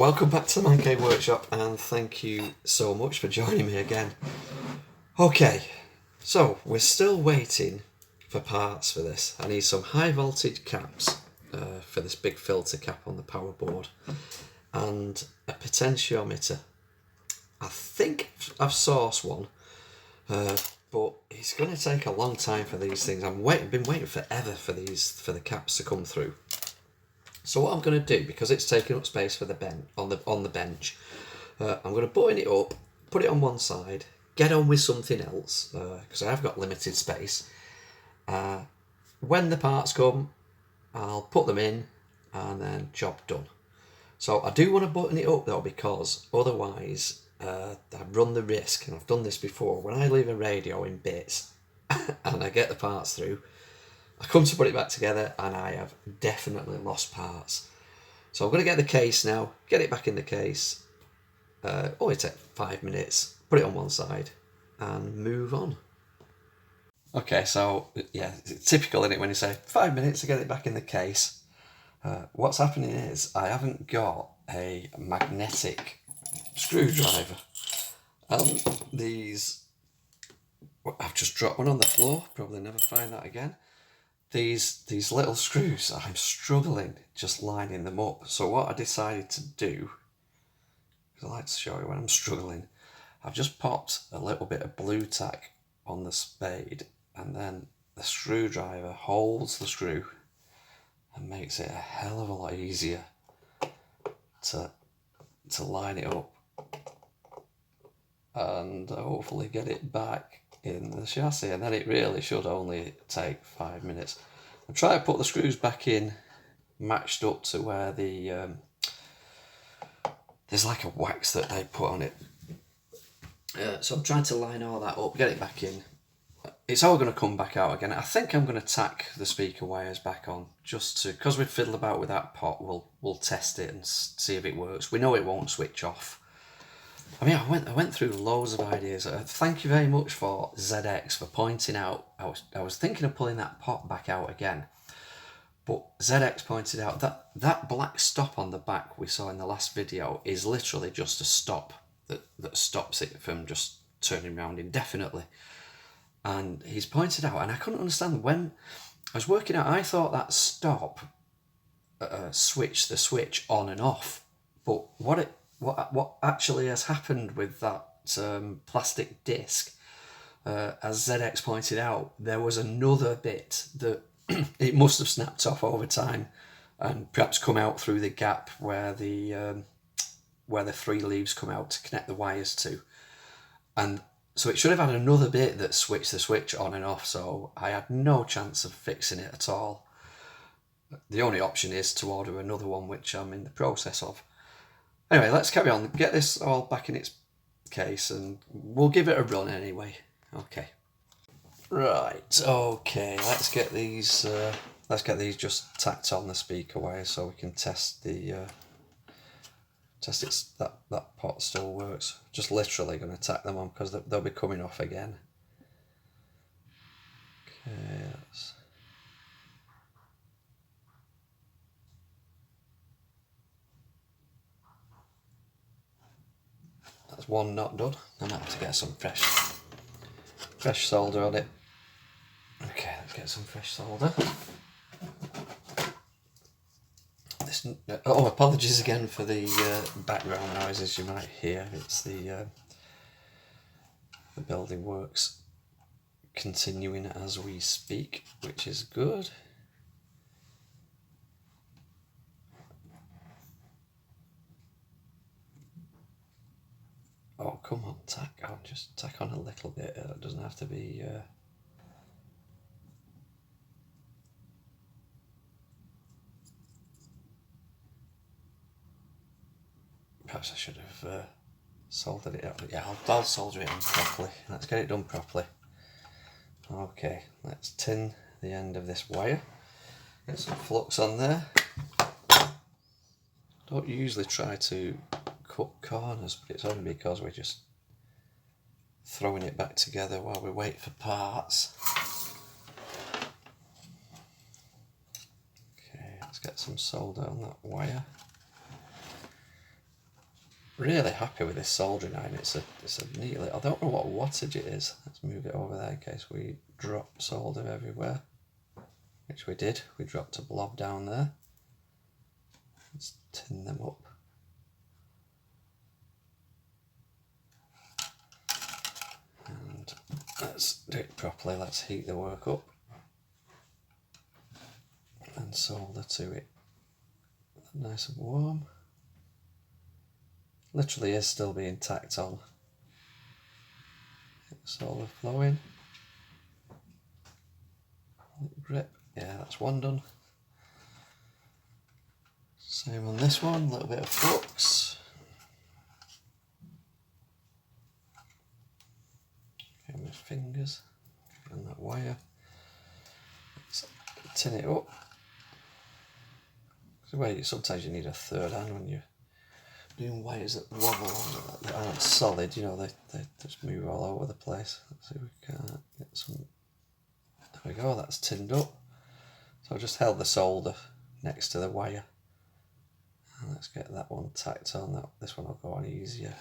welcome back to the Man Cave Workshop, and thank you so much for joining me again. Okay, so we're still waiting for parts for this. I need some high voltage caps for this big filter cap on the power board, and a potentiometer. I think I've sourced one, but it's going to take a long time for these things. I've been waiting forever for the caps to come through. So what I'm going to do, because it's taking up space for the on the bench, I'm going to button it up, put it on one side, get on with something else, because I have got limited space. When the parts come, I'll put them in, and then job done. So I do want to button it up though, because otherwise I run the risk, and I've done this before, when I leave a radio in bits and I get the parts through, I come to put it back together and I have definitely lost parts. So I'm going to get the case now, get it back in the case, only take 5 minutes, put it on one side and move on. Okay, so yeah, it's typical, isn't it, when you say 5 minutes to get it back in the case. What's happening is I haven't got a magnetic screwdriver. I've just dropped one on the floor, probably never find that again. These little screws, I'm struggling just lining them up. So what I decided to do, because I like to show you when I'm struggling, I've just popped a little bit of blue tack on the spade, and then the screwdriver holds the screw and makes it a hell of a lot easier to line it up and hopefully get it back in the chassis, and then it really should only take 5 minutes. I'm trying to put the screws back in matched up to where there's like a wax that they put on it. So I'm trying to line all that up, get it back in. It's all going to come back out again. I think I'm going to tack the speaker wires back on, just to, because we fiddle about with that pot, we'll test it and see if it works. We know it won't switch off. I mean, I went through loads of ideas. Thank you very much for ZX for pointing out. I was thinking of pulling that pot back out again, but ZX pointed out that that black stop on the back we saw in the last video is literally just a stop that stops it from just turning around indefinitely. And he's pointed out, and I couldn't understand when I was working out. I thought that stop switched the switch on and off, but what actually has happened with that plastic disc, as ZX pointed out, there was another bit that it must have snapped off over time and perhaps come out through the gap where the 3 leaves come out to connect the wires to, and so it should have had another bit that switched the switch on and off. So I had no chance of fixing it at all. The only option is to order another one, which I'm in the process of. Anyway, let's carry on, get this all back in its case, and we'll give it a run anyway. Okay. Right, okay, let's get these just tacked on the speaker wires so we can test that pot still works. Just literally going to tack them on because they'll be coming off again. Okay, that's one not done. I might have to get some fresh solder on it. Okay, let's get some fresh solder. Apologies again for the background noises you might hear. It's the building works continuing as we speak, which is good. Oh, come on, tack on. Just tack on a little bit. It doesn't have to be... Perhaps I should have soldered it up. Yeah, I'll solder it on properly. Let's get it done properly. Okay, let's tin the end of this wire. Get some flux on there. Don't usually try to cut corners, but it's only because we're just throwing it back together while we wait for parts. Okay, let's get some solder on that wire. really happy with this soldering iron. It's a neat little, I don't know what wattage it is. Let's move it over there in case we drop solder everywhere, which we did. We dropped a blob down there. Let's tin them up. And let's do it properly. Let's heat the work up and solder to it. Nice and warm. Literally is still being tacked on. Solder flowing. Grip. Yeah, that's one done. Same on this one, a little bit of flux. Okay, my fingers and that wire. Let's tin it up. Sometimes you need a third hand when you're doing wires that wobble on, that aren't solid, you know, they just move all over the place. Let's see if we can get some. There we go, that's tinned up. So I just held the solder next to the wire. And let's get that one tacked on. This one will go on easier.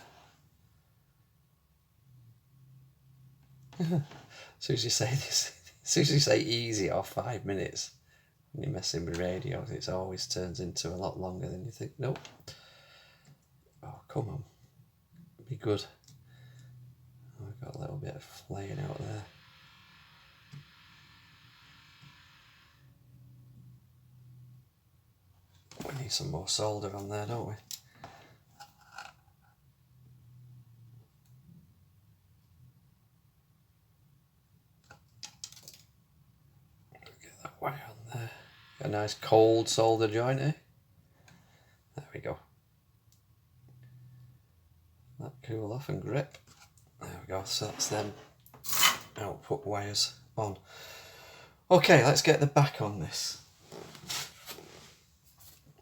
As soon as you say easy or 5 minutes, when you're messing with radios, it always turns into a lot longer than you think. Nope. Oh, come on. Be good. Oh, we've got a little bit of flaying out there. We need some more solder on there, don't we? Get that wire on there. A nice cold solder joint, eh? There we go. That cool off and grip. There we go, so that's them output wires on. Okay, let's get the back on this.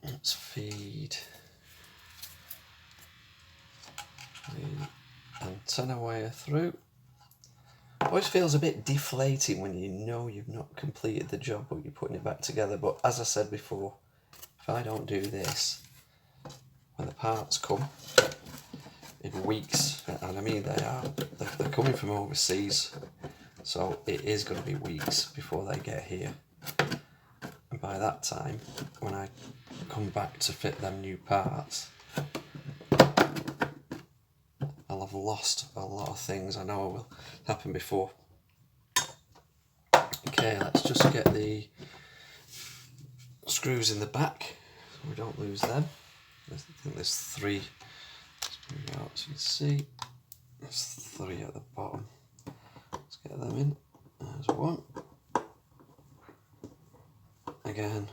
Let's feed the antenna wire through. Always feels a bit deflating when you know you've not completed the job but you're putting it back together, but as I said before, if I don't do this, when the parts come in weeks, and I mean they're coming from overseas, so it is going to be weeks before they get here, and by that time when I come back to fit them new parts, I'll have lost a lot of things. I know it will happen before. Okay, let's just get the screws in the back so we don't lose them. I think there's 3. Let's move it out so you can see. There's 3 at the bottom. Let's get them in. There's 1. Again,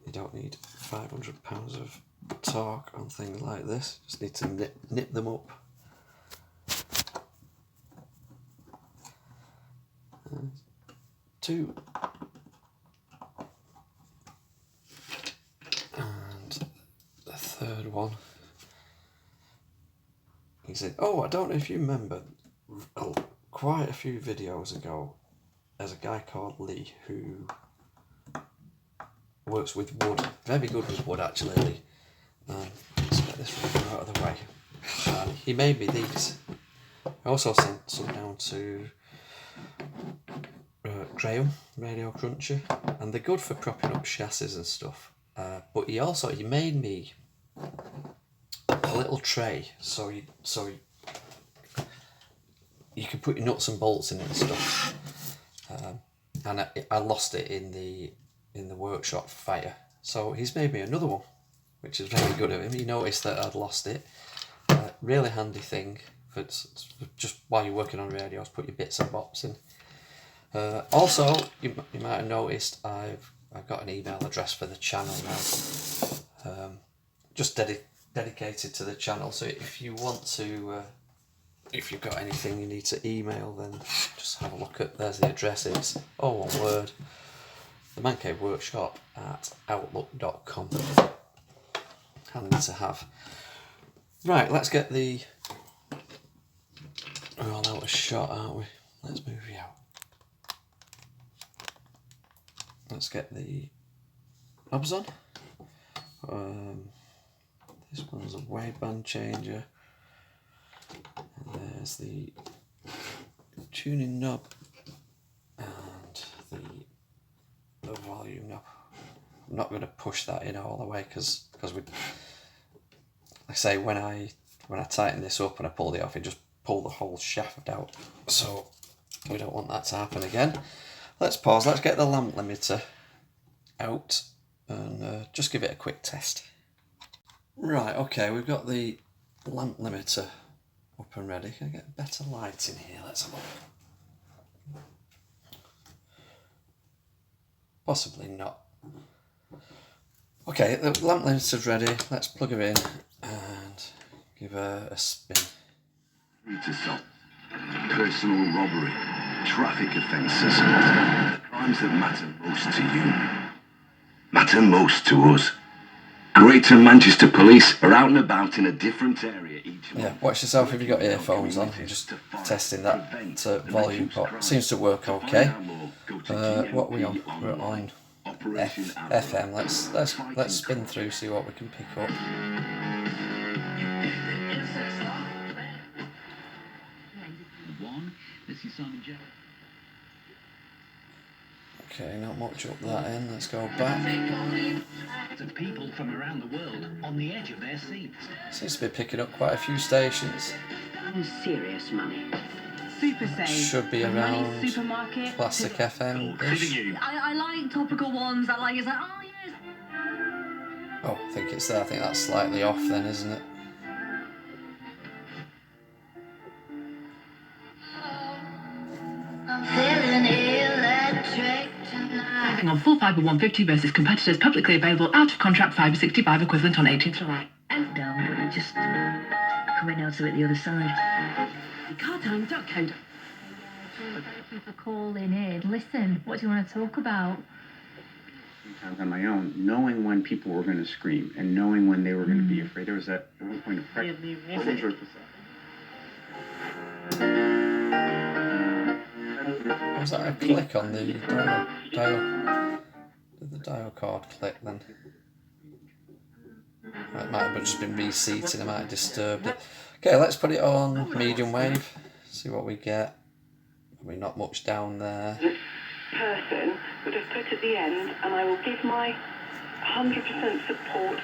you don't need 500 pounds of torque on things like this. Just need to nip them up. 2. And the 3rd one. He said, oh, I don't know if you remember, quite a few videos ago, there's a guy called Lee who works with wood, very good with wood actually, Lee. Let's get this rubber out of the way. And he made me these. I also sent some down to Graham, Radio Cruncher, and they're good for propping up chassis and stuff. But he made me a little tray so you can put your nuts and bolts in it and stuff. And I lost it in the workshop fire, so he's made me another one, which is very good of him. He noticed that I'd lost it. Really handy thing for just while you're working on radios, put your bits and bobs in. Also, you might have noticed I've got an email address for the channel now, just dedicated to the channel. So if you want to, if you've got anything you need to email, then just have a look at. There's the address. It's all one word. The Man Cave Workshop at outlook.com. Handy to have. Right, let's get the. We're all out of shot, aren't we? Let's move you out. Let's get the knobs on. This one's a wideband changer. There's the tuning knob and the volume knob. I'm not going to push that in all the way because we, like I say, when I tighten this up and I pull it off, it just pull the whole shaft out. So we don't want that to happen again. Let's pause. Let's get the lamp limiter out and just give it a quick test. Right, okay, we've got the lamp limiter up and ready. Can I get better light in here? Let's have a look. Possibly not. Okay, the lamp limiter's ready. Let's plug her in and give her a spin. Assault, personal robbery, traffic offences, the crimes that matter most to you, matter most to us. Greater Manchester Police are out and about in a different area each month. Yeah, watch yourself if you've got earphones on. I'm just testing that volume pot. Seems to work okay. What are we on? We're on FM. Let's spin through, see what we can pick up. Okay, not much up that end. Let's go back. People from around the world on the edge of their seats. Seems to be picking up quite a few stations. Serious money. Super Save. Should be around supermarket. Classic FM-ish. I like topical ones. I like, it's like, oh yes. Oh, I think it's there. I think that's slightly off then, isn't it? I'm feeling electric tonight. On full fibre 150 versus competitors publicly available out of contract fibre 65 equivalent on 18th July. And down, but you just coming out of it the other side. Cartime.co. Thank you for calling in. Listen, what do you want to talk about? Sometimes on my own, knowing when people were going to scream and knowing when they were going to be afraid. There was that at one point of practice. What was your Was that a click on the dial? Did the dial card click then? It might have just been reseating, I might have disturbed it. Okay, let's put it on medium wave, see what we get. Probably not much down there. This person would have put at the end, and I will give my 100% support.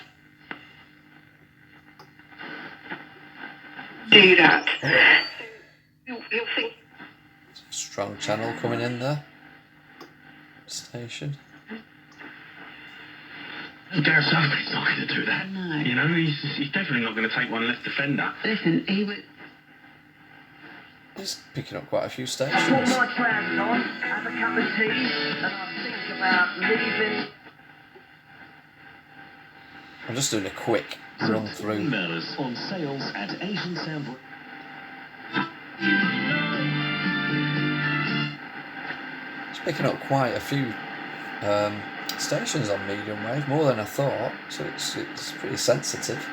Do that. You'll think. Strong channel coming in there. Station. Gareth Southgate's not going to do that. No. You know, he's definitely not going to take one less defender. Listen, he was... He's picking up quite a few I put stations. my trousers on, have a cup of tea, and I think about leaving. I'm just doing a quick run through. Emailers on sales at Asian Sound. It's picking up quite a few stations on medium wave, more than I thought, so it's pretty sensitive.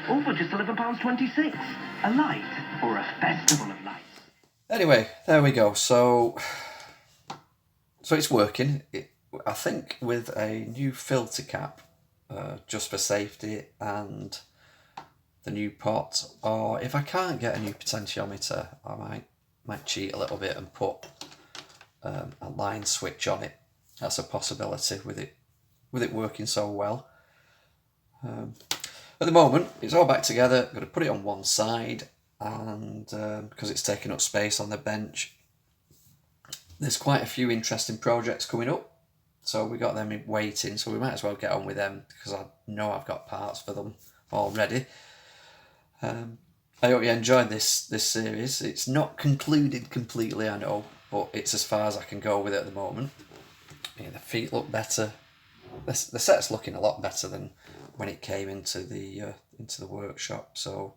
All for just £11.26. A light or a festival of lights. Anyway, there we go. So it's working. I think with a new filter cap, just for safety, and the new pot, or if I can't get a new potentiometer, I might cheat a little bit and put a line switch on it. That's a possibility with it working so well. At the moment, it's all back together. I'm going to put it on one side, and because it's taking up space on the bench, there's quite a few interesting projects coming up. So we got them waiting, so we might as well get on with them because I know I've got parts for them already. I hope you enjoyed this series. It's not concluded completely, I know, but it's as far as I can go with it at the moment. Yeah, the feet look better. The set's looking a lot better than when it came into the workshop. So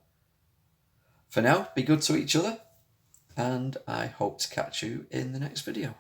for now, be good to each other, and I hope to catch you in the next video.